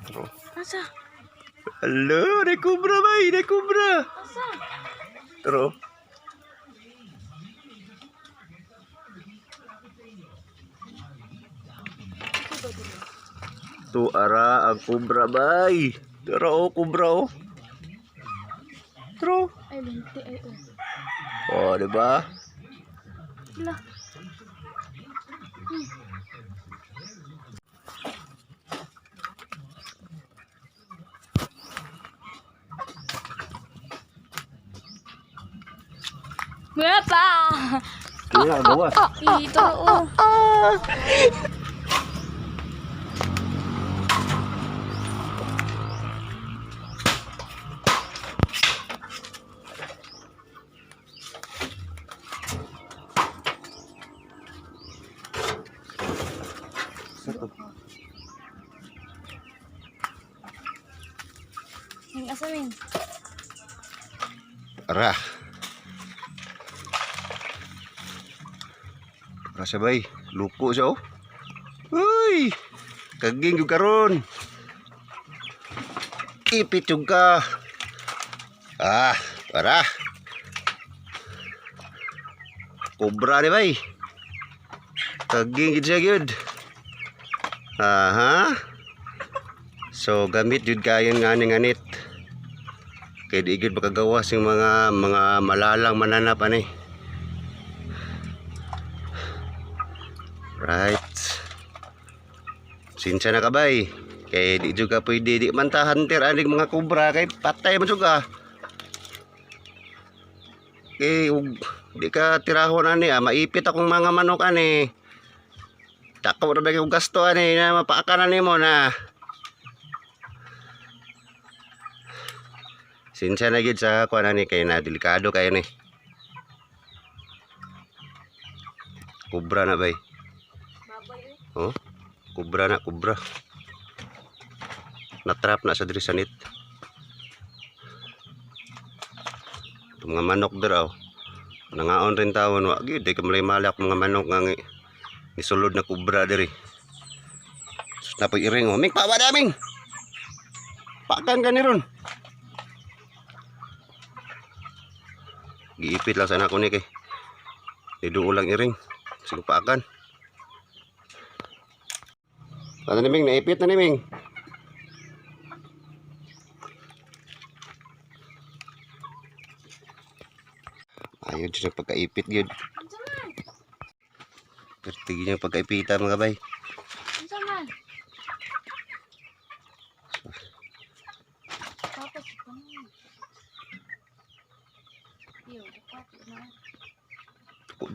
Tro. Asa? Halo, na kubra bay, na kubra. Asa? Tro. Tu ara ang kubra bay. Tara oh, kubra oh. Tro. Ay, linti ay oh. Oh, di ba? Hala. Berapa? Kaya gawas. Ito oh. Satu. Yang asamin. Arah. Rasa bay, luko siya oh. Uy, kaging yung karon. Ipit yung ka. Ah, arah. Kubra ni bay. Kaging gid siya gyud. Aha. So gamit jud kayon nga ning anit. Kay di gid makagawas yung mga malalang mananap ani. Right. Sinsya na ka bay. Kay di juga pwede di man ta hunter aning mga kubra kay patay man juga. Kay di ka tirahon ani maipit akong mga manok ani. Takaw na ba yung gasto ani na mapaakanan nimo na. Sinsya na gid sa kuan ani kay na delikado kayo ni. Kubra na bay. Oh, kubra na kubra. Natrap na sa diri sanit. Itong mga manok dira oh. Nangaon rin tawon wa gyud kay malay-malak mga manok nga nisulod na kubra diri. Sus na po iring oh. Ming pawa daming. Pakan ka ni ron. Giipit lang sana ko ni kay. Dido ulang iring. Sige pakan. Ano ni Ming? Naipit na ni Ming. Ayun siya pagkaipit yun. Pertigi niya pagkaipita mga bay. Ansaman? Tapos kamu. Iyo, dapat na.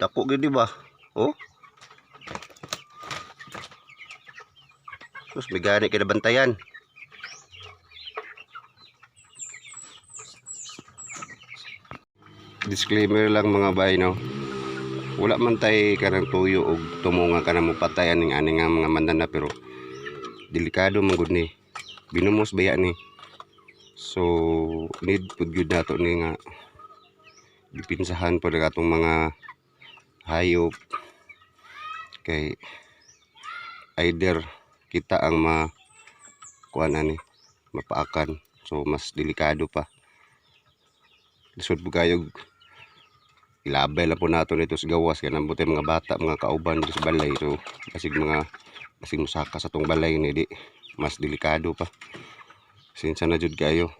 Dako gini ba? Oh? Terus may gani kay nabantayan. Disclaimer lang mga bay no. Wala man tay kanang tuyo og tumunga ka na mo patayan ning ani nga mga mandana pero delikado man gud ni. Binumos baya ni. So need pud gyud nato ni nga dipinsahan pod atong mga hayop kay either kita ang kuan ani mapaakan so mas delikado pa. Lisod po kayo ilabay lang po nato nito sa gawas kaya nambuti mga bata mga kauban sa balay so basig musaka sa tong balay ni di mas delikado pa. Sinsya na jud kayo.